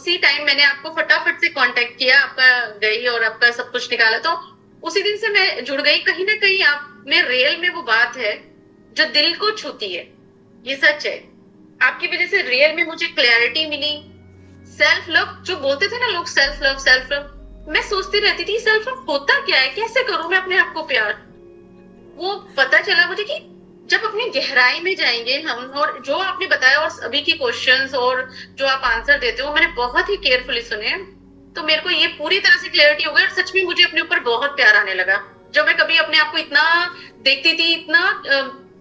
उसी टाइम मैंने आपको फटाफट से कांटेक्ट किया, आपका गई और आपका सब कुछ निकाला, तो उसी दिन से मैं जुड़ गई। कहीं ना कहीं आप में रियल में वो बात है जो दिल को छूती है, ये सच है। आपकी वजह से रियल में मुझे क्लैरिटी मिली। सेल्फ लव जो बोलते थे ना लोग, सेल्फ लव सेल्फ लव, मैं सोचती रहती थी सेल्फ लव होता क्या है, कैसे करूं मैं अपने आप को प्यार। वो पता चला मुझे कि जब अपनी गहराई में जाएंगे हम, और जो आपने बताया और सभी के क्वेश्चंस और जो आप आंसर देते हो मैंने बहुत ही केयरफुली सुने, तो मेरे को ये पूरी तरह से क्लैरिटी हो गई और सच में मुझे अपने ऊपर बहुत प्यार आने लगा। जो मैं कभी अपने आप को इतना देखती थी, इतना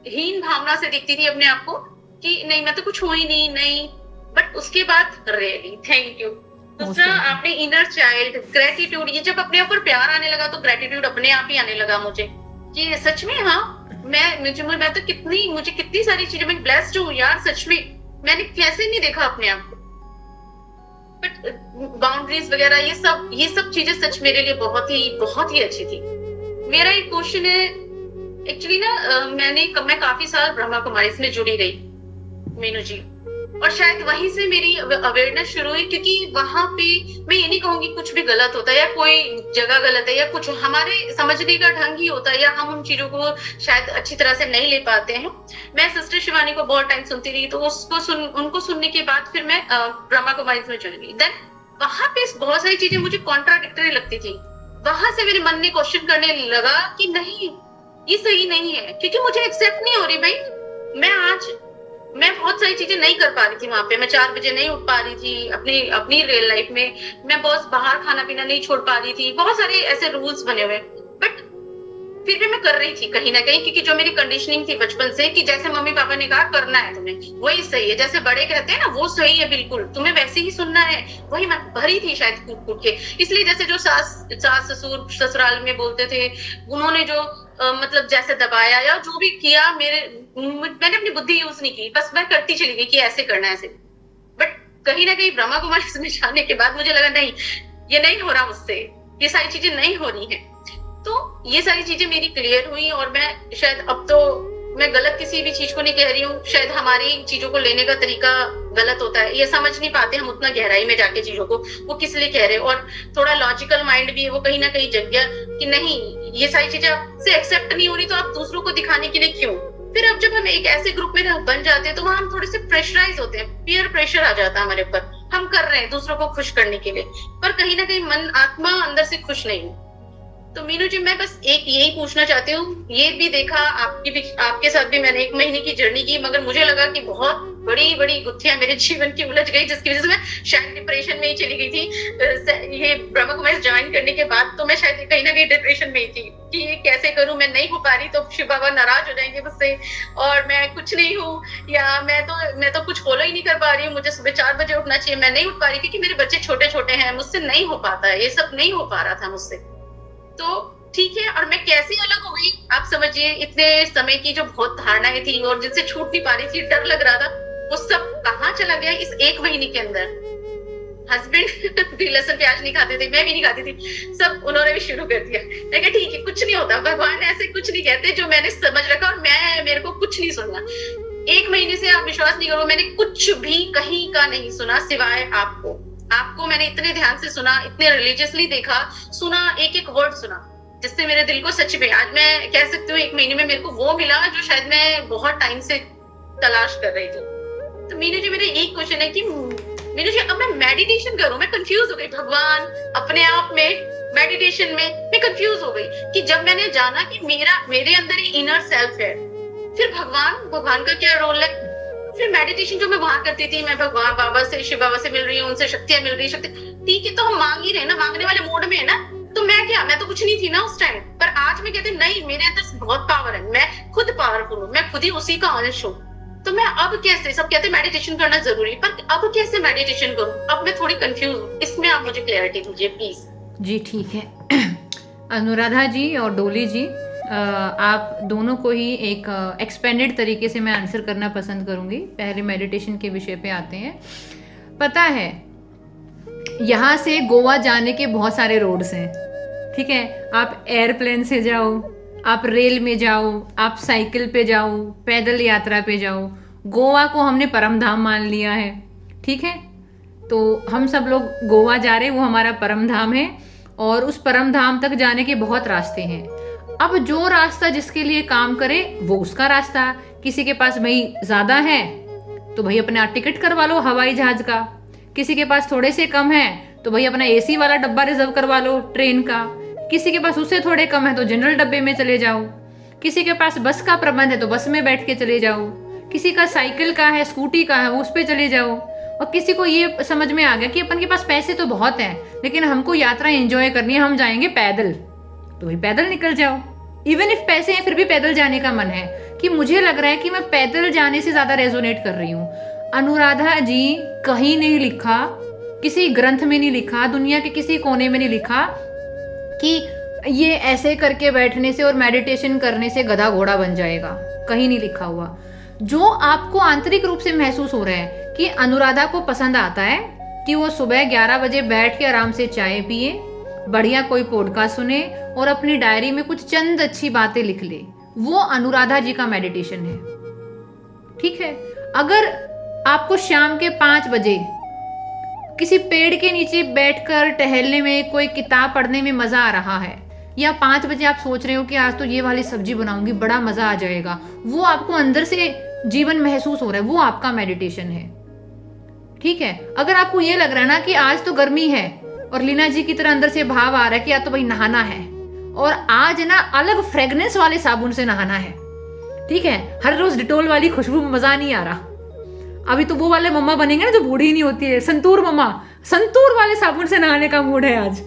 हीन भावना से देखती थी अपने आप को कि नहीं मैं तो कुछ हूं ही नहीं, बट उसके बाद रियली थैंक यू। दूसरा आपने इनर चाइल्ड ग्रेटिट्यूड, ये जब अपने ऊपर प्यार आने लगा तो ग्रेटिट्यूड अपने आप ही आने लगा मुझे कि सच में हाँ मैं तो मुझे कितनी सारी चीजें, मैं ब्लेस्ड हूँ यार सच में। मैंने कैसे नहीं देखा अपने आप को, बट बाउंड्रीज वगैरह ये सब चीजें सच मेरे लिए बहुत ही अच्छी थी। मेरा एक क्वेश्चन है एक्चुअली ना, मैं काफी साल ब्रह्मा कुमारी में जुड़ी रही मीनू जी, और शायद वहीं से मेरी अवेयरनेस शुरू हुई, क्योंकि वहां पे मैं ये नहीं कहूंगी कुछ भी गलत होता है या कोई जगह गलत है या कुछ, हमारे समझने का ढंग ही होता है या हम उन चीजों को शायद अच्छी तरह से नहीं ले पाते हैं। मैं सिस्टर शिवानी को बहुत टाइम सुनती रही, तो उनको सुनने के बाद फिर मैं ब्रह्मा कुमारी में जुड़ गई। देन वहां पे बहुत सारी चीजें मुझे कॉन्ट्राडिक्टरी लगती थी। वहां से मेरे मन ने क्वेश्चन करने लगा कि नहीं ये सही नहीं है, क्योंकि मुझे एक्सेप्ट नहीं हो रही भाई। मैं बहुत सारी चीजें नहीं कर पा रही थी वहां पे। मैं 4 बजे नहीं उठ पा रही थी अपनी रियल लाइफ में। मैं बहुत बाहर खाना पीना नहीं छोड़ पा रही थी। बहुत सारे ऐसे रूल्स बने हुए, बट फिर भी मैं कर रही थी कहीं ना कहीं, क्योंकि जो मेरी कंडीशनिंग थी बचपन से कि जैसे मम्मी पापा ने कहा करना है तुम्हें, वही सही है। जैसे बड़े कहते हैं ना वो सही है, बिल्कुल तुम्हें वैसे ही सुनना है, वही मैं भरी थी शायद कूट कूट के। इसलिए जैसे जो सास ससुर ससुराल में बोलते थे, उन्होंने जो मतलब जैसे दबाया या जो भी किया, मैंने अपनी बुद्धि यूज नहीं की, बस मैं करती चली गई कि ऐसे करना है ऐसे। बट कहीं ना कहीं ब्रह्मा कुमारी में जाने के बाद मुझे लगा नहीं ये नहीं हो रहा मुझसे, ये सारी चीजें नहीं हो रही है। तो ये सारी चीजें मेरी क्लियर हुई, और मैं शायद अब तो मैं गलत किसी भी चीज को नहीं कह रही हूँ, शायद हमारी चीजों को लेने का तरीका गलत होता है, ये समझ नहीं पाते हम उतना गहराई में जाके चीजों को वो किस लिए कह रहे हैं। और थोड़ा लॉजिकल माइंड भी है वो कहीं ना कहीं जग गया कि नहीं ये सारी चीजें आपसे एक्सेप्ट नहीं हो रही, तो आप दूसरों को दिखाने के लिए क्यों। फिर अब जब हम एक ऐसे ग्रुप में बन जाते हैं तो वहां हम थोड़े से प्रेशराइज होते हैं, पीयर प्रेशर आ जाता है हमारे ऊपर, हम कर रहे हैं दूसरों को खुश करने के लिए, पर कहीं ना कहीं मन आत्मा अंदर से खुश नहीं है। तो मीनू जी मैं बस एक यही पूछना चाहती हूँ, ये भी देखा आपके साथ भी मैंने 1 महीने की जर्नी की, मगर मुझे लगा कि बहुत बड़ी बड़ी गुत्थियां मेरे जीवन की उलझ गई, जिसकी वजह से मैं शायद डिप्रेशन में ही चली गई थी। ये ब्रह्मा कुमारी ज्वाइन करने के बाद तो मैं शायद कहीं ना कहीं डिप्रेशन में ही थी कि ये कैसे करूं, मैं नहीं हो पा रही तो शिव बाबा नाराज हो जाएंगे मुझसे और मैं कुछ नहीं हूँ, या मैं तो कुछ फॉलो ही नहीं कर पा रही हूँ, मुझे सुबह 4 बजे उठना चाहिए, मैं नहीं उठ पा रही क्योंकि मेरे बच्चे छोटे छोटे हैं, मुझसे नहीं हो पाता है, ये सब नहीं हो पा रहा था मुझसे। तो ठीक है, और मैं कैसे अलग हो गई आप समझिए, इतने समय की जो बहुत धारणाएं थी और जिनसे छूट नहीं पा रही थी, डर लग रहा था, वो सब कहाँ चला गया इस 1 महीने के अंदर। हस्बैंड भी लहसुन प्याज नहीं खाते थे, मैं भी नहीं खाती थी, सब उन्होंने भी शुरू कर दिया। मैं कहा ठीक है कुछ नहीं होता, भगवान ऐसे कुछ नहीं कहते, जो मैंने समझ रखा और मेरे को कुछ नहीं सुनना। 1 महीने से आप विश्वास नहीं करो, मैंने कुछ भी कहीं का नहीं सुना सिवाय आपको मैंने इतने ध्यान से सुना, इतने रिलीजियसली देखा, सुना, एक एक वर्ड सुना, जिससे मेरे दिल को सच में आज मैं कह सकती हूँ 1 महीने में मेरे को वो मिला जो शायद मैं बहुत टाइम से तलाश कर रही थी। तो मीनू जी मेरा एक क्वेश्चन है कि मीनू जी अब मैं मेडिटेशन करूं, मैं कंफ्यूज हो गई, भगवान अपने आप में मेडिटेशन में मैं कंफ्यूज हो गई कि जब मैंने जाना कि मेरे अंदर ही इनर सेल्फ है, फिर भगवान का क्या रोल है। फिर मेडिटेशन जो मैं वहां करती थी, मैं भगवान बाबा से शिव बाबा से मिल रही हूँ, उनसे शक्तियां मिल रही, शक्ति ठीक है, तो हम मांग ही रहे ना, मांगने वाले मूड में है ना, तो मैं तो कुछ नहीं थी ना उस टाइम, पर आज मैं कहती नहीं मेरे अंदर बहुत पावर है, मैं खुद पावरफुल हूँ, मैं खुद ही उसी का अंश हूँ। तो मैं अब कैसे, सब कहते मेडिटेशन करना जरूरी, पर अब कैसे मेडिटेशन करूँ, अब मैं थोड़ी कंफ्यूज हूँ, इसमें आप मुझे क्लैरिटी दीजिए प्लीज। जी ठीक है। अनुराधा जी और डोली जी, आप दोनों को ही एक एक्सपेंडेड तरीके से मैं आंसर करना पसंद करूंगी। पहले मेडिटेशन के विषय पे आते हैं। पता है यहाँ से गोवा जाने के बहुत सारे रोड्स हैं, ठीक है, आप एयरप्लेन से जाओ, आप रेल में जाओ, आप साइकिल पे जाओ, पैदल यात्रा पे जाओ, गोवा को हमने परम धाम मान लिया है, ठीक है। तो हम सब लोग गोवा जा रहे हैं, वो हमारा परम धाम है और उस परम धाम तक जाने के बहुत रास्ते हैं। अब जो रास्ता जिसके लिए काम करे वो उसका रास्ता। किसी के पास भाई ज्यादा है तो भाई अपना टिकट करवा लो हवाई जहाज का, किसी के पास थोड़े से कम है तो भाई अपना एसी वाला डब्बा रिजर्व करवा लो ट्रेन का, किसी के पास उससे थोड़े कम है तो जनरल डब्बे में चले जाओ, किसी के पास बस का प्रबंध है तो बस में बैठ के चले जाओ, किसी का साइकिल का है स्कूटी का है वो उस पर चले जाओ। और किसी को ये समझ में आ गया कि अपन के पास पैसे तो बहुत हैं लेकिन हमको यात्रा एंजॉय करनी है, हम जाएंगे पैदल, तो भाई पैदल निकल जाओ। इवन इफ पैसे हैं फिर भी पैदल जाने का मन है कि मुझे लग रहा है कि मैं पैदल जाने से ज्यादा रेजोनेट कर रही हूँ। अनुराधा जी कहीं नहीं लिखा, किसी ग्रंथ में नहीं लिखा, दुनिया के किसी कोने में नहीं लिखा कि ये ऐसे करके बैठने से और मेडिटेशन करने से गधा घोड़ा बन जाएगा, कहीं नहीं लिखा हुआ। जो आपको आंतरिक रूप से महसूस हो रहा है कि अनुराधा को पसंद आता है कि वो सुबह 11 बजे बैठ के आराम से चाय पिए, बढ़िया कोई पॉडकास्ट सुने और अपनी डायरी में कुछ चंद अच्छी बातें लिख ले, वो अनुराधा जी का मेडिटेशन है। ठीक है, अगर आपको शाम के 5 बजे किसी पेड़ के नीचे बैठकर टहलने में, कोई किताब पढ़ने में मजा आ रहा है, या 5 बजे आप सोच रहे हो कि आज तो ये वाली सब्जी बनाऊंगी बड़ा मजा आ जाएगा, वो आपको अंदर से जीवन महसूस हो रहा है, वो आपका मेडिटेशन है। ठीक है, अगर आपको ये लग रहा है ना कि आज तो गर्मी है और लीना जी की तरह अंदर से भाव आ रहा है कि आज तो भाई नहाना है और आज ना अलग फ्रेग्रेंस वाले साबुन से नहाना है, ठीक है, हर रोज डिटोल वाली खुशबू में मजा नहीं आ रहा, अभी तो वो वाले मम्मा बनेंगे ना जो बूढ़ी नहीं होती है, संतूर मम्मा, संतूर वाले साबुन से नहाने का मूड है आज।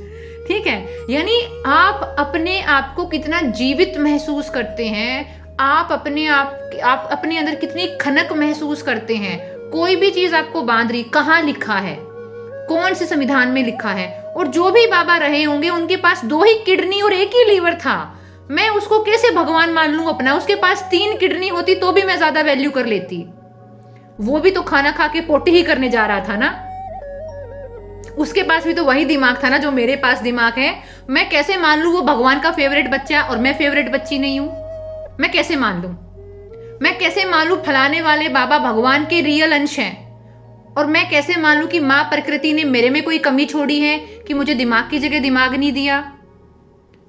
ठीक है, यानी आप अपने आप को कितना जीवित महसूस करते हैं, आप अपने अंदर कितनी खनक महसूस करते हैं। कोई भी चीज आपको बांध रही, कहाँ लिखा है, कौन से संविधान में लिखा है। और जो भी बाबा रहे होंगे उनके पास 2 ही किडनी और 1 ही लीवर था, मैं उसको कैसे भगवान मान लूं अपना। उसके पास 3 किडनी होती तो भी मैं ज्यादा वैल्यू कर लेती, वो भी तो खाना खा के पोटी ही करने जा रहा था ना, उसके पास भी तो वही दिमाग था ना जो मेरे पास दिमाग है। मैं कैसे मान लूं वो भगवान का फेवरेट बच्चा और मैं फेवरेट बच्ची नहीं हूं, मैं कैसे मान लूं। मैं कैसे मान लूं फलाने वाले बाबा भगवान के रियल अंश हैं, और मैं कैसे मान लूं कि माँ प्रकृति ने मेरे में कोई कमी छोड़ी है कि मुझे दिमाग की जगह दिमाग नहीं दिया,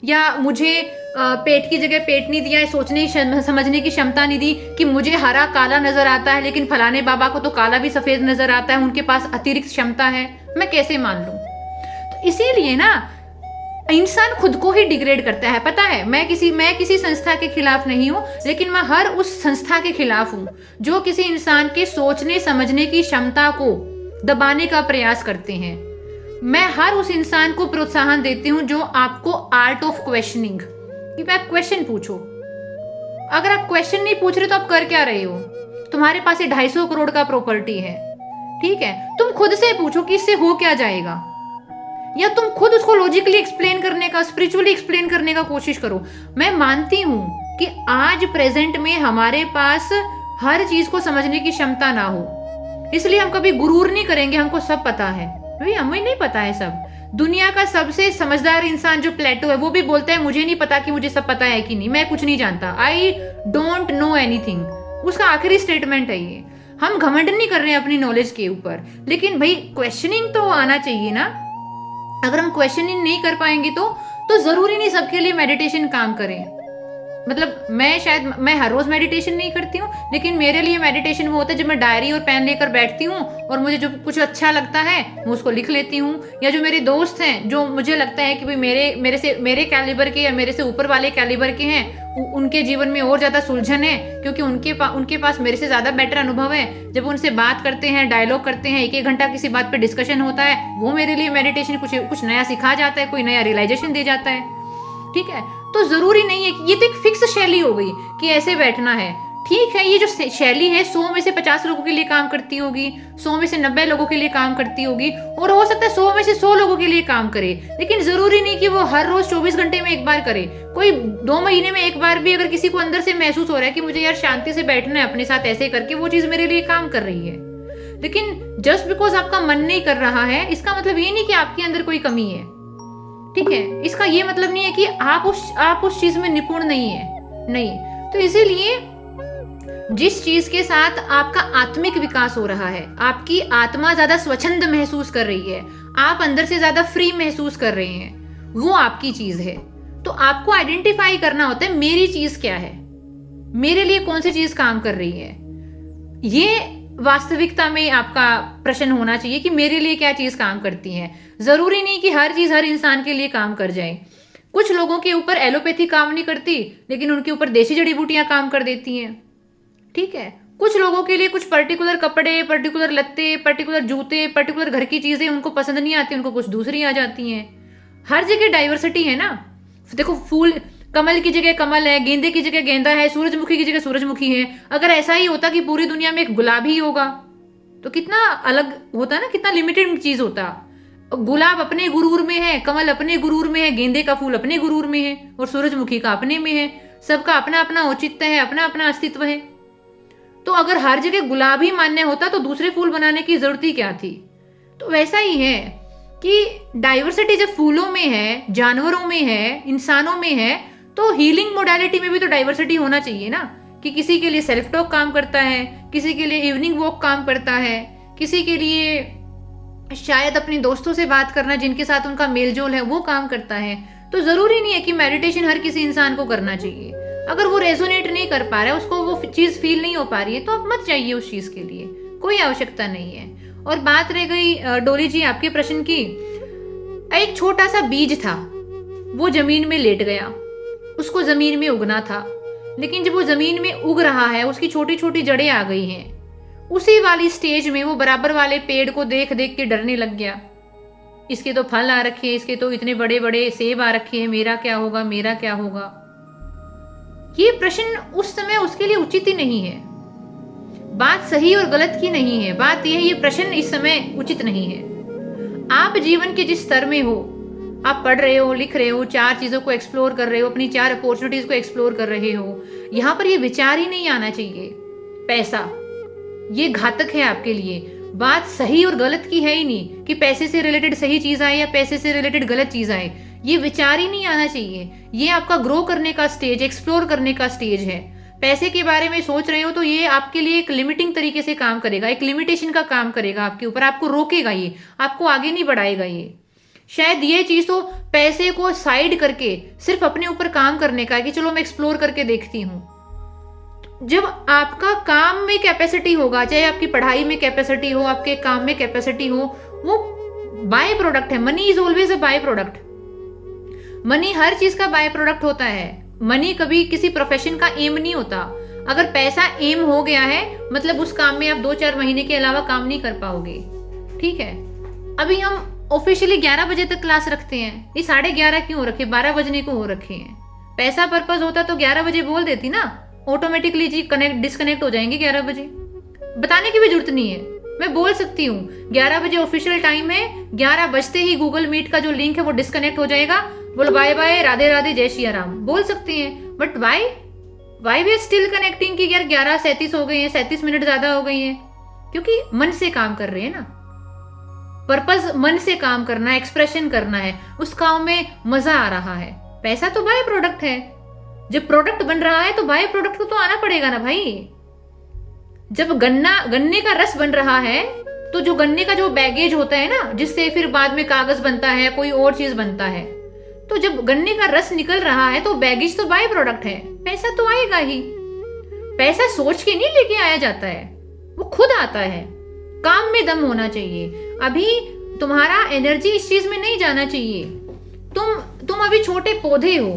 या मुझे पेट की जगह पेट नहीं दिया, सोचने समझने की क्षमता नहीं दी कि मुझे हरा काला नजर आता है लेकिन फलाने बाबा को तो काला भी सफेद नजर आता है, उनके पास अतिरिक्त क्षमता है, मैं कैसे मान लूं। तो इसीलिए ना इंसान खुद को ही डिग्रेड करता है। पता है, मैं किसी संस्था के खिलाफ नहीं हूं, लेकिन मैं हर उस संस्था के खिलाफ हूं जो किसी इंसान के सोचने समझने की क्षमता को दबाने का प्रयास करते हैं। मैं हर उस इंसान को प्रोत्साहन देती हूं जो आपको आर्ट ऑफ क्वेश्चनिंग, कि आप क्वेश्चन पूछो। अगर आप क्वेश्चन नहीं पूछ रहे तो आप कर क्या रहे हो। तुम्हारे पास 250 करोड़ का प्रॉपर्टी है, ठीक है, तुम खुद से पूछो कि इससे हो क्या जाएगा, या तुम खुद उसको लॉजिकली एक्सप्लेन करने का, स्पिरिचुअली एक्सप्लेन करने का कोशिश करो। मैं मानती हूं कि आज प्रेजेंट में हमारे पास हर चीज को समझने की क्षमता ना हो, इसलिए हम कभी गुरूर नहीं करेंगे हमको सब पता है। भाई हमें नहीं पता है सब। दुनिया का सबसे समझदार इंसान जो प्लेटो है वो भी बोलता है मुझे नहीं पता कि मुझे सब पता है कि नहीं, मैं कुछ नहीं जानता, आई डोंट नो एनीथिंग, उसका आखिरी स्टेटमेंट है ये। हम घमंड नहीं कर रहे हैं अपनी नॉलेज के ऊपर, लेकिन भाई क्वेश्चनिंग तो आना चाहिए ना। अगर हम क्वेश्चनिंग नहीं कर पाएंगे तो जरूरी नहीं सबके लिए मेडिटेशन काम करें। मतलब मैं हर रोज मेडिटेशन नहीं करती हूँ, लेकिन मेरे लिए मेडिटेशन वो होता है जब मैं डायरी और पेन लेकर बैठती हूँ और मुझे जो कुछ अच्छा लगता है मैं उसको लिख लेती हूँ, या जो मेरे दोस्त हैं जो मुझे लगता है कि भाई मेरे कैलिबर के या मेरे से ऊपर वाले कैलिबर के हैं, उनके जीवन में और ज्यादा सुलझन है क्योंकि उनके पास मेरे से ज्यादा बेटर अनुभव है। जब उनसे बात करते हैं, डायलॉग करते हैं, 1-1 घंटा किसी बात पे डिस्कशन होता है, वो मेरे लिए मेडिटेशन कुछ नया सिखा जाता है, कोई नया रियलाइजेशन दे जाता है। ठीक है, तो जरूरी नहीं है कि ये तो एक फिक्स शैली हो गई कि ऐसे बैठना है। ठीक है, ये जो शैली है 100 में से 50 लोगों के लिए काम करती होगी, 100 में से 90 लोगों के लिए काम करती होगी, और हो सकता है 100 में से 100 लोगों के लिए काम करे, लेकिन जरूरी नहीं कि वो हर रोज 24 घंटे में एक बार करे। कोई 2 महीने में एक बार भी अगर किसी को अंदर से महसूस हो रहा है कि मुझे यार शांति से बैठना है अपने साथ ऐसे करके, वो चीज मेरे लिए काम कर रही है। लेकिन जस्ट बिकॉज आपका मन नहीं कर रहा है इसका मतलब ये नहीं कि आपके अंदर कोई कमी है। ठीक है, इसका ये मतलब नहीं है कि आप उस चीज में निपुण नहीं है, नहीं। तो इसीलिए जिस चीज के साथ आपका आत्मिक विकास हो रहा है, आपकी आत्मा ज्यादा स्वच्छंद महसूस कर रही है, आप अंदर से ज्यादा फ्री महसूस कर रहे हैं, वो आपकी चीज है। तो आपको आइडेंटिफाई करना होता है मेरी चीज क्या है, मेरे लिए कौन सी चीज काम कर रही है। ये वास्तविकता में आपका प्रश्न होना चाहिए कि मेरे लिए क्या चीज काम करती है। जरूरी नहीं कि हर चीज हर इंसान के लिए काम कर जाए। कुछ लोगों के ऊपर एलोपैथी काम नहीं करती, लेकिन उनके ऊपर देसी जड़ी बूटियां काम कर देती हैं, ठीक है। कुछ लोगों के लिए कुछ पर्टिकुलर कपड़े, पर्टिकुलर लत्ते, पर्टिकुलर जूते, पर्टिकुलर घर की चीजें उनको पसंद नहीं आती, उनको कुछ दूसरी आ जाती हैं। हर जगह डाइवर्सिटी है ना। देखो, फूल, कमल की जगह कमल है, गेंदे की जगह गेंदा है, सूरजमुखी की जगह सूरजमुखी है। अगर ऐसा ही होता कि पूरी दुनिया में एक गुलाब ही होगा तो कितना अलग होता ना, कितना लिमिटेड चीज होता। गुलाब अपने गुरूर में है, कमल अपने गुरूर में है, गेंदे का फूल अपने गुरूर में है और सूरजमुखी का अपने में है। सबका अपना अपना औचित्य है, अपना अपना अस्तित्व है। तो अगर हर जगह गुलाब ही मान्य होता तो दूसरे फूल बनाने की जरूरत ही क्या थी। तो वैसा ही है कि डाइवर्सिटी जब फूलों में है, जानवरों में है, इंसानों में है, तो हीलिंग मोडालिटी में भी तो डाइवर्सिटी होना चाहिए ना। कि किसी के लिए सेल्फ टॉक काम करता है, किसी के लिए इवनिंग वॉक काम करता है, किसी के लिए शायद अपने दोस्तों से बात करना जिनके साथ उनका मेलजोल है वो काम करता है। तो जरूरी नहीं है कि मेडिटेशन हर किसी इंसान को करना चाहिए। अगर वो रेजोनेट नहीं कर पा रहा है, उसको वो चीज फील नहीं हो पा रही है, तो आप मत चाहिए उस चीज के लिए, कोई आवश्यकता नहीं है। और बात रह गई डोली जी आपके प्रश्न की, एक छोटा सा बीज था, वो जमीन में लेट गया, उसको जमीन में उगना था, लेकिन जब वो जमीन में उग रहा है, उसकी छोटी छोटी जड़ें आ गई हैं, उसी वाली स्टेज में वो बराबर वाले पेड़ को देख देख के डरने लग गया। इसके तो फल आ रखे हैं, इसके तो इतने बड़े बड़े सेब आ रखे हैं, मेरा क्या होगा, मेरा क्या होगा। ये प्रश्न उस समय उसके लिए उचित ही नहीं है। बात सही और गलत की नहीं है, बात यह है ये प्रश्न इस समय उचित नहीं है। आप जीवन के जिस स्तर में हो, आप पढ़ रहे हो, लिख रहे हो, 4 चीजों को एक्सप्लोर कर रहे हो, अपनी 4 अपॉर्चुनिटीज को एक्सप्लोर कर रहे हो, यहां पर ये विचार ही नहीं आना चाहिए पैसा, ये घातक है आपके लिए। बात सही और गलत की है ही नहीं कि पैसे से रिलेटेड सही चीज आए या पैसे से रिलेटेड गलत चीज आए, ये विचार ही नहीं आना चाहिए। ये आपका ग्रो करने का स्टेज, एक्सप्लोर करने का स्टेज है। पैसे के बारे में सोच रहे हो तो ये आपके लिए एक लिमिटिंग तरीके से काम करेगा, एक लिमिटेशन का काम करेगा आपके ऊपर, आपको रोकेगा, ये आपको आगे नहीं बढ़ाएगा। ये शायद ये चीज तो पैसे को साइड करके सिर्फ अपने ऊपर काम करने का है कि चलो मैं एक्सप्लोर करके देखती हूँ। जब आपका काम में कैपेसिटी होगा, चाहे आपकी पढ़ाई में कैपेसिटी हो, आपके काम में कैपेसिटी हो, वो बाय प्रोडक्ट है। Money is always a byproduct. Money हर चीज का बाय प्रोडक्ट होता है। मनी कभी किसी प्रोफेशन का एम नहीं होता। अगर पैसा एम हो गया है मतलब उस काम में आप 2-4 महीने के अलावा काम नहीं कर पाओगे, ठीक है। अभी हम ऑफिशियली 11 बजे तक क्लास रखते हैं, ये 11:30 क्यों हो रखे, 12 बजने को हो रखे हैं। पैसा पर्पज होता तो 11 बजे बोल देती ना, ऑटोमेटिकली जी डिस्कनेक्ट हो जाएंगे 11 बजे। बताने की भी जरूरत नहीं है, मैं बोल सकती हूँ 11 बजे ऑफिशियल टाइम है, 11 बजते ही गूगल मीट का जो लिंक है वो डिस्कनेक्ट हो जाएगा, बोलो बाय बाय, राधे राधे, जय श्री राम, बोल सकते हैं। But why we are still connecting कि यार 11:37 हो गए हैं, 37 मिनट ज्यादा हो गई हैं, क्योंकि मन से काम कर रहे हैं ना। पर्पस मन से काम करना है, एक्सप्रेशन करना है, उस काम में मजा आ रहा है। पैसा तो बाय प्रोडक्ट है, जब प्रोडक्ट बन रहा है तो बाय प्रोडक्ट को तो आना पड़ेगा ना भाई। जब गन्ने का रस बन रहा है तो जो गन्ने का जो बैगेज होता है ना, जिससे फिर बाद में कागज बनता है, कोई और चीज बनता है, तो जब गन्ने का रस निकल रहा है तो बैगेज तो बाय प्रोडक्ट है, पैसा तो आएगा ही। पैसा सोच के नहीं लेके आया जाता है, वो खुद आता है। काम में दम होना चाहिए। अभी तुम्हारा एनर्जी इस चीज में नहीं जाना चाहिए। तुम अभी छोटे पौधे हो,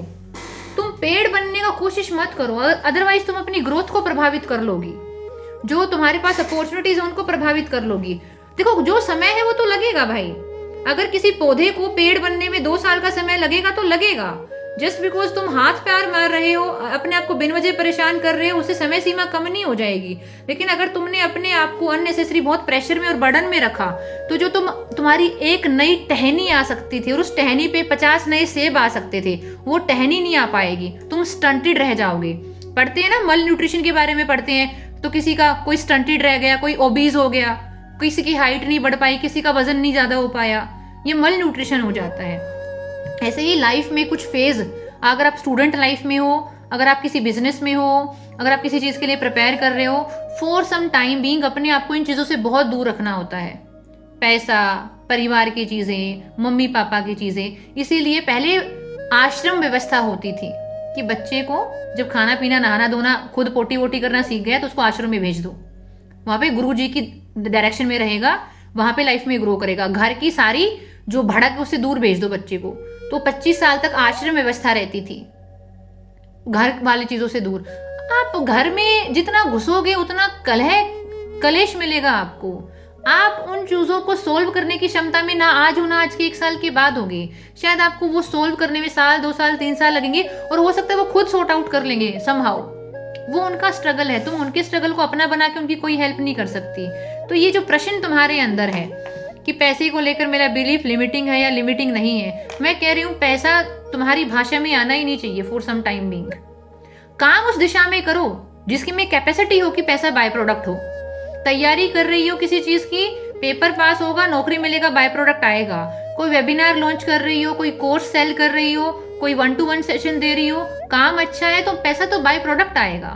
तुम पेड़ बनने का कोशिश मत करो, अदरवाइज तुम अपनी ग्रोथ को प्रभावित कर लोगी। जो तुम्हारे पास अपॉर्चुनिटीज है उनको प्रभावित कर लोगी। देखो, जो समय है वो तो लगेगा भाई। अगर किसी पौधे को पेड़ बनने में 2 साल का समय लगेगा तो लगेगा। जस्ट बिकॉज तुम हाथ पैर मार रहे हो, अपने आप को बिन वजह परेशान कर रहे हो, उससे समय सीमा कम नहीं हो जाएगी। लेकिन अगर तुमने अपने आप को अननेसेसरी बहुत प्रेशर में और बर्डन में रखा, तो जो तुम्हारी एक नई टहनी आ सकती थी और उस टहनी पे 50 नए सेब आ सकते थे, वो टहनी नहीं आ पाएगी, तुम स्टंटेड रह जाओगे। पढ़ते हैं ना, मल न्यूट्रिशन के बारे में पढ़ते हैं, तो किसी का कोई स्टंटेड रह गया, कोई ओबीज हो गया, किसी की हाइट नहीं बढ़ पाई, किसी का वजन नहीं ज्यादा हो पाया, ये मल न्यूट्रिशन हो जाता है। ऐसे ही लाइफ में कुछ फेज, अगर आप स्टूडेंट लाइफ में हो, अगर आप किसी बिजनेस में हो, अगर आप किसी चीज़ के लिए प्रिपेयर कर रहे हो, फॉर सम टाइम बीइंग अपने आप को इन चीज़ों से बहुत दूर रखना होता है। पैसा, परिवार की चीज़ें, मम्मी पापा की चीज़ें। इसीलिए पहले आश्रम व्यवस्था होती थी कि बच्चे को जब खाना पीना नहाना धोना खुद पोटी वोटी करना सीख गया तो उसको आश्रम में भेज दो, वहाँ पे गुरु जी की डायरेक्शन में रहेगा, वहाँ पे लाइफ में ग्रो करेगा। घर की सारी जो भड़क उससे दूर भेज दो बच्चे को। तो 25 साल तक आश्रम व्यवस्था रहती थी, घर वाली चीज़ों से दूर। आप घर में जितना घुसोगे उतना कलेश मिलेगा आपको। आप उन चीज़ों को सोल्व करने की क्षमता में ना आज हो, ना आज के 1 साल के बाद होगे। शायद आपको वो सोल्व करने में साल, 2 साल, 3 साल लगेंगे, और हो सकता है वो खुद सॉर्ट आउट कर लेंगे समहाउ। वो उनका स्ट्रगल है, तुम उनके स्ट्रगल को अपना बना के उनकी कोई हेल्प नहीं कर सकती। तो ये जो प्रश्न तुम्हारे अंदर है कि पैसे को लेकर मेरा बिलीफ लिमिटिंग है या लिमिटिंग नहीं है, मैं कह रही हूँ पैसा तुम्हारी भाषा में आना ही नहीं चाहिए फॉर सम टाइम बीइंग। काम उस दिशा में करो जिसकी में कैपेसिटी हो कि पैसा बाय प्रोडक्ट हो। तैयारी कर रही हो किसी चीज की, पेपर पास होगा, नौकरी मिलेगा, बाय प्रोडक्ट आएगा। कोई वेबिनार लॉन्च कर रही हो, कोई कोर्स सेल कर रही हो, कोई 1-to-1 सेशन दे रही हो, काम अच्छा है तो पैसा तो बाय प्रोडक्ट आएगा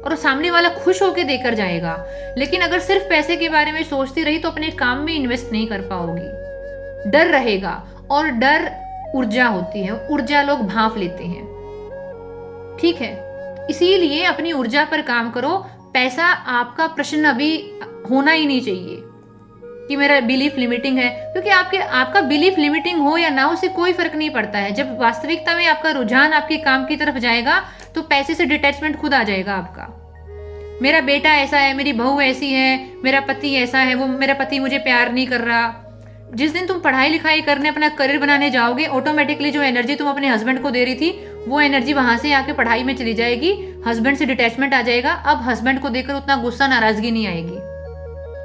और सामने वाला खुश होके देकर जाएगा। लेकिन अगर सिर्फ पैसे के बारे में सोचती रही तो अपने काम में इन्वेस्ट नहीं कर पाओगी। डर रहेगा, और डर ऊर्जा होती है, ऊर्जा लोग भांप लेते हैं। ठीक है, इसीलिए अपनी ऊर्जा पर काम करो। पैसा आपका प्रश्न अभी होना ही नहीं चाहिए कि मेरा बिलीफ लिमिटिंग है, क्योंकि आपका बिलीफ लिमिटिंग हो या ना हो उससे कोई फर्क नहीं पड़ता है। जब वास्तविकता में आपका रुझान आपके काम की तरफ जाएगा तो पैसे से डिटैचमेंट खुद आ जाएगा आपका। मेरा बेटा ऐसा है, मेरी बहू ऐसी है, मेरा पति ऐसा है, वो मेरा पति मुझे प्यार नहीं कर रहा। जिस दिन तुम पढ़ाई लिखाई करने अपना करियर बनाने जाओगे, ऑटोमेटिकली जो एनर्जी तुम अपने हस्बैंड को दे रही थी वो एनर्जी वहां से आके पढ़ाई में चली जाएगी, हस्बैंड से डिटैचमेंट आ जाएगा। अब हस्बैंड को देखकर उतना गुस्सा नाराजगी नहीं आएगी।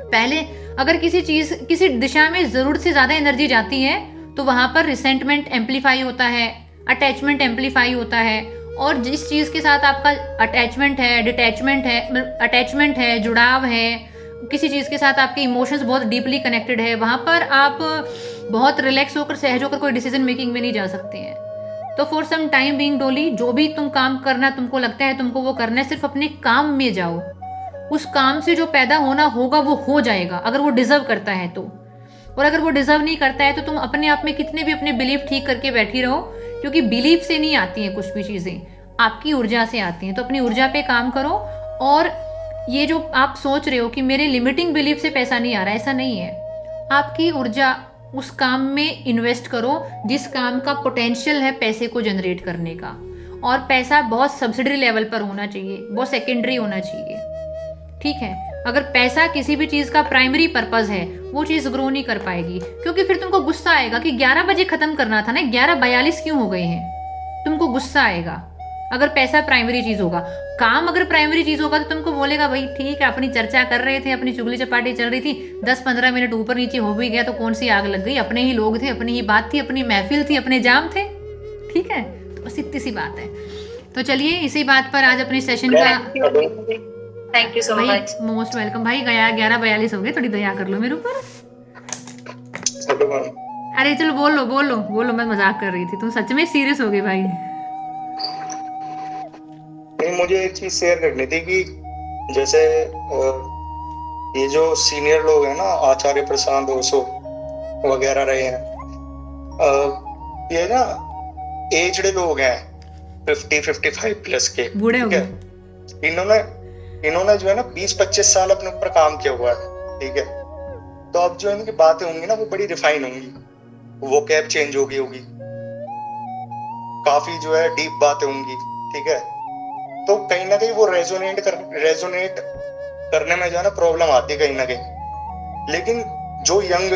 पहले अगर किसी दिशा में जरूरत से ज्यादा एनर्जी जाती है तो वहां पर रिसेंटमेंट एम्पलीफाई होता है, अटैचमेंट एम्पलीफाई होता है, और जिस चीज के साथ आपका अटैचमेंट है, अटैचमेंट है, जुड़ाव है, किसी चीज के साथ आपके इमोशंस बहुत डीपली कनेक्टेड है, वहां पर आप बहुत रिलैक्स होकर, सहज होकर कोई डिसीजन मेकिंग में नहीं जा सकते हैं। तो फॉर सम टाइम बीइंग डोली, जो भी तुम काम करना तुमको लगता है तुमको वो करना है, सिर्फ अपने काम में जाओ। उस काम से जो पैदा होना होगा वो हो जाएगा, अगर वो डिजर्व करता है तो। और अगर वो डिजर्व नहीं करता है तो तुम अपने आप में कितने भी अपने बिलीफ ठीक करके बैठी रहो, क्योंकि बिलीफ से नहीं आती हैं कुछ भी चीजें, आपकी ऊर्जा से आती हैं। तो अपनी ऊर्जा पे काम करो। और ये जो आप सोच रहे हो कि मेरे लिमिटिंग बिलीफ से पैसा नहीं आ रहा, ऐसा नहीं है। आपकी ऊर्जा उस काम में इन्वेस्ट करो जिस काम का पोटेंशियल है पैसे को जनरेट करने का। और पैसा बहुत सब्सिडरी लेवल पर होना चाहिए, बहुत सेकेंडरी होना चाहिए। ठीक है, अगर पैसा किसी भी चीज का प्राइमरी पर्पस है वो चीज ग्रो नहीं कर पाएगी, क्योंकि फिर तुमको गुस्सा आएगा कि 11 बजे खत्म करना था ना, 11:42 क्यों हो गए हैं, तुमको गुस्सा आएगा। अगर पैसा प्राइमरी चीज होगा, काम अगर प्राइमरी चीज होगा तो तुमको बोलेगा भाई ठीक है, अपनी चर्चा कर रहे थे, अपनी चुगली चपाटी चल रही थी, 10-15 मिनट ऊपर नीचे हो भी गया तो कौन सी आग लग गई, अपने ही लोग थे, अपनी ही बात थी, अपनी महफिल थी, अपने जाम थे। ठीक है, तो बस इतनी सी बात है। तो चलिए इसी बात पर आज अपने सेशन का, thank you so much, most welcome भाई। गया 11:42 हो गए, थोड़ी दया कर लो मेरे ऊपर। अरे चलो बोलो, मैं मजाक कर रही थी, तुम सच में सीरियस हो गए भाई। मुझे एक चीज शेयर करनी थी कि जैसे ये जो सीनियर लोग हैं ना, आचार्य प्रशांत ओशो वगैरह रहे हैं, ये ना एजड लोग हैं, 50-55 प्लस के, बूढ़े हो गए। इन्होंने जो है ना 20-25 साल अपने ऊपर काम किया हुआ है। ठीक है, तो अब जो इनकी बातें होंगी ना वो बड़ी रिफाइन होंगी, वो कैब चेंज होगी, काफी जो है डीप बातें होंगी। ठीक है, तो कहीं ना कहीं वो रेजोनेट करने में जो है ना प्रॉब्लम आती है कहीं ना कहीं। लेकिन जो यंग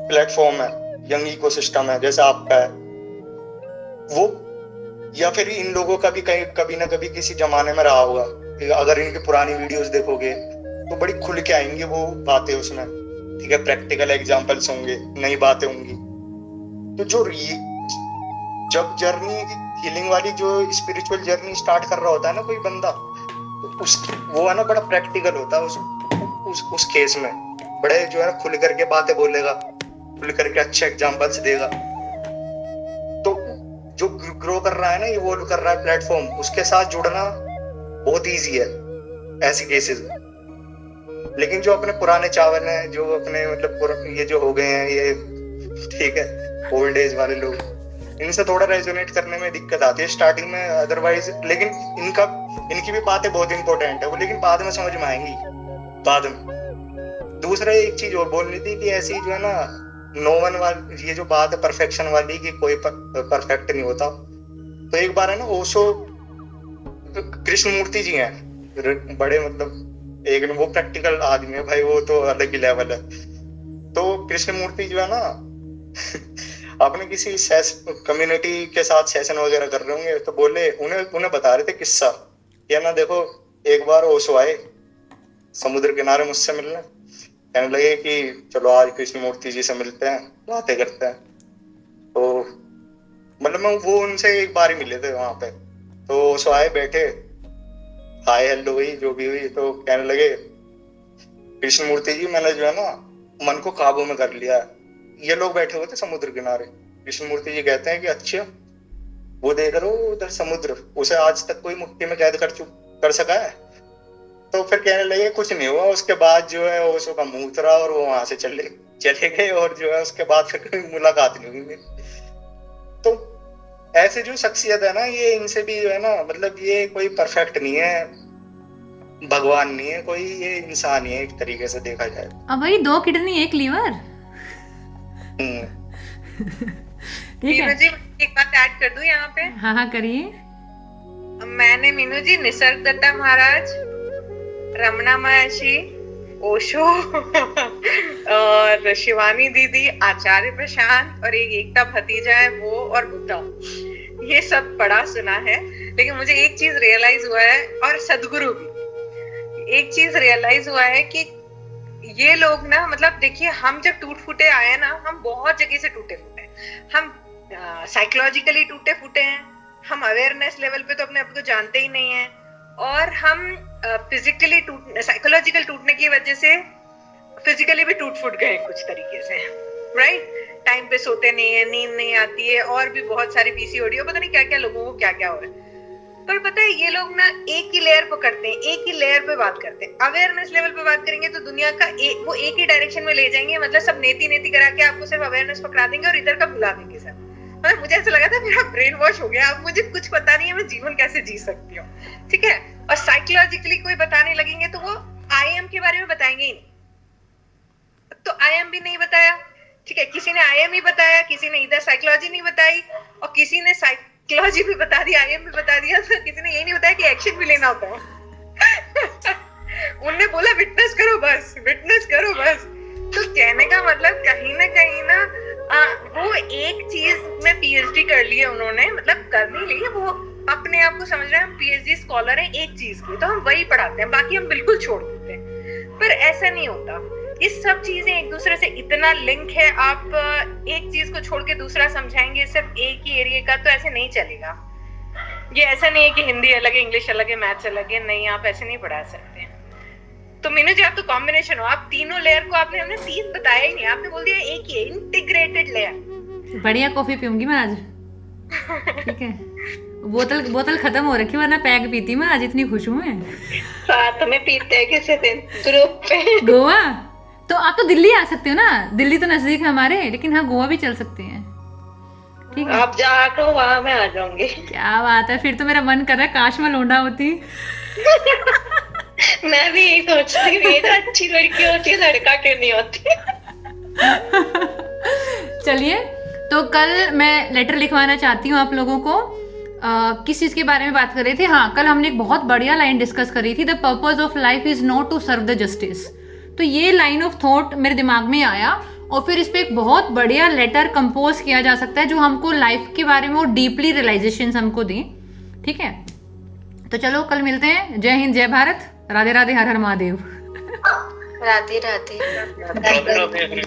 प्लेटफॉर्म है, यंग इकोसिस्टम है जैसे आपका है, वो या फिर इन लोगों का भी कभी ना कभी किसी जमाने में रहा होगा। अगर इनकी पुरानी वीडियोस देखोगे तो बड़ी खुल के आएंगी वो बातें उसमें। ठीक है, प्रैक्टिकल एग्जांपल्स होंगे, नई बातें होंगी। तो जो जब जर्नी हीलिंग वाली जो स्पिरिचुअल जर्नी स्टार्ट कर रहा होता है ना कोई बंदा, वो है ना बड़ा प्रैक्टिकल होता है उस केस में, बड़े जो है ना खुल करके बातें बोलेगा, खुल करके अच्छे एग्जांपल्स देगा। तो जो ग्रो कर रहा है ना, इवॉल्व कर रहा है प्लेटफॉर्म, उसके साथ जुड़ना बहुत ईजी है ऐसी केसेस में। लेकिन जो अपने पुराने चावल हैं, जो अपने मतलब ये जो हो गए हैं ये, ठीक है, ओल्ड एज वाले लोग, इनसे थोड़ा रेजोनेट करने में दिक्कत आती है स्टार्टिंग में। अदरवाइज लेकिन इनकी भी बातें बहुत इंपॉर्टेंट है वो, लेकिन बाद में समझ में आएंगी बाद में। दूसरा एक चीज और बोलनी थी कि ऐसी जो है ना नो वन वाली ये जो बात है परफेक्शन वाली कि कोई परफेक्ट नहीं होता, तो एक बार है ना ओशो कृष्णमूर्ति जी हैं बड़े, मतलब एक वो प्रैक्टिकल आदमी है भाई, वो तो अलग ही लेवल है। तो कृष्णमूर्ति जो है ना अपने किसी कम्युनिटी के साथ सेशन वगैरह कर रहे होंगे, तो बोले उन्हें बता रहे थे किस्सा, या ना देखो एक बार ओशो आए समुद्र किनारे मुझसे मिलने, कहने लगे कि चलो आज कृष्णमूर्ति जी से मिलते हैं, बातें करते हैं। तो मतलब मैं वो उनसे एक बार ही मिले थे वहां पे, तो ओशो आए, बैठे, हाय हेलो हुई जो भी हुई, तो कहने लगे कृष्णमूर्ति जी मैंने जो है ना मन को काबू में कर लिया। ये लोग बैठे हुए थे समुद्र किनारे, कृष्णमूर्ति जी कहते हैं कि अच्छा वो देख रहे हो उधर समुद्र, उसे आज तक कोई मुट्ठी में कैद कर सका है? तो फिर कहने लगे कुछ नहीं हुआ। उसके बाद जो है ओशो का मुंह उतरा और वो वहां से चले गए, और जो है उसके बाद फिर कोई मुलाकात नहीं हुई। तो ऐसे जो शख्सियत है ना, ये इनसे भी जो है ना, मतलब ये कोई परफेक्ट नहीं है, भगवान नहीं है कोई, ये इंसान ही है एक तरीके से देखा जाए। अब भाई 2 किडनी 1 लीवर। ठीक है जी, एक बात ऐड कर दूं यहाँ पे। हाँ करिए। मैंने मीनू जी निसर्ग दत्ता महाराज, रमना महर्षि, ओशो और शिवानी दीदी, आचार्य प्रशांत और एक एकता भतीजा है वो, और बुद्धा, ये सब पढ़ा सुना है। लेकिन मुझे एक चीज रियलाइज हुआ है, और सदगुरु भी, एक चीज रियलाइज हुआ है कि ये लोग ना, मतलब देखिए हम जब टूट फूटे आए ना, हम बहुत जगह से टूटे फूटे हैं। हम साइकोलॉजिकली टूटे फूटे हैं, हम अवेयरनेस लेवल पे तो अपने आप को जानते ही नहीं है, और हम फिजिकली साइकोलॉजिकल टूटने की वजह से फिजिकली भी टूट फूट गए कुछ तरीके से, राइट? टाइम पे सोते नहीं है, नींद नहीं आती है, और भी बहुत सारी पीसीओडी, पता नहीं क्या क्या लोगों को क्या क्या हो रहा है। पर पता है ये लोग ना एक ही लेयर पकड़ते हैं, एक ही लेयर पे बात करते हैं। अवेयरनेस लेवल पे बात करेंगे तो दुनिया का वो एक ही डायरेक्शन में ले जाएंगे, मतलब सब नेति करा के आपको सिर्फ अवेयरनेस पकड़ा देंगे और इधर का भुला देंगे सब। मतलब मुझे ऐसा लगा था मेरा ब्रेन वॉश हो गया, अब मुझे कुछ पता नहीं है मैं जीवन कैसे जी सकती हूँ, ठीक है? और साइकोलॉजिकली कोई बताने लगेंगे तो वो IM के बारे में बताएंगे ही नहीं, तो IM भी नहीं बताया, ठीक है? किसी ने IM ही बताया, किसी ने इधर साइकोलॉजी नहीं बताई, और किसी ने साइकोलॉजी भी बता दी, IM भी बता दिया, तो किसी ने ये नहीं बताया कि एक्शन भी लेना होता है। उनने बोला विटनेस करो बस, विटनेस करो बस। तो कहने का मतलब कहीं ना वो एक चीज में PhD कर ली है उन्होंने, मतलब कर नहीं ली है, वो अपने आप को समझ रहे हैं PhD स्कॉलर है एक चीज की, तो हम वही पढ़ाते हैं, बाकी हम बिल्कुल छोड़ देते हैं। पर ऐसा नहीं होता, ये सब चीजें एक दूसरे से इतना लिंक है, आप एक चीज को छोड़ के दूसरा समझाएंगे सिर्फ एक ही एरिया का, तो ऐसे नहीं चलेगा। ये ऐसा नहीं है कि हिंदी अलग है, इंग्लिश अलग है, मैथ्स अलग है, नहीं, आप ऐसे नहीं पढ़ा सकते हैं। तो मीनू जी आप तो कॉम्बिनेशन हो, आप तीनों लेयर को हमने 3 बताया ही नहीं, आपने बोल दिया एक ही इंटीग्रेटेड लेयर। बढ़िया कॉफी पीऊंगी मैं आज, ठीक है? बोतल खत्म हो रखी, वरना पैक पीती मैं, आज इतनी खुश हूँ मैं। साथ में पीते हैं किसी दिन ग्रुप पे। गोवा तो आप तो दिल्ली आ सकते हो ना, दिल्ली तो नजदीक है हमारे, लेकिन हाँ गोवा भी चल सकते हैं, ठीक है? आप जहाँ कहो वहाँ मैं आ जाऊंगी। क्या बात है, फिर तो मेरा मन कर रहा है काश मैं लौंडा होती। मैं भी यही सोचती हूँ, ये तो अच्छी लड़की होती है, लड़का क्यों नहीं होती। चलिए, तो कल मैं लेटर लिखवाना चाहती हूँ आप लोगों को। किस चीज़ के बारे में बात कर रहे थे? हाँ, कल हमने एक बहुत बढ़िया लाइन डिस्कस करी थी, the purpose of life is not to serve the justice. तो ये लाइन ऑफ थॉट मेरे दिमाग में आया, और फिर इस पर एक बहुत बढ़िया लेटर कंपोज किया जा सकता है जो हमको लाइफ के बारे में वो डीपली रियलाइजेशन हमको दें, ठीक है? तो चलो कल मिलते हैं। जय हिंद, जय भारत, राधे राधे, हर हर महादेव। राधे राधे।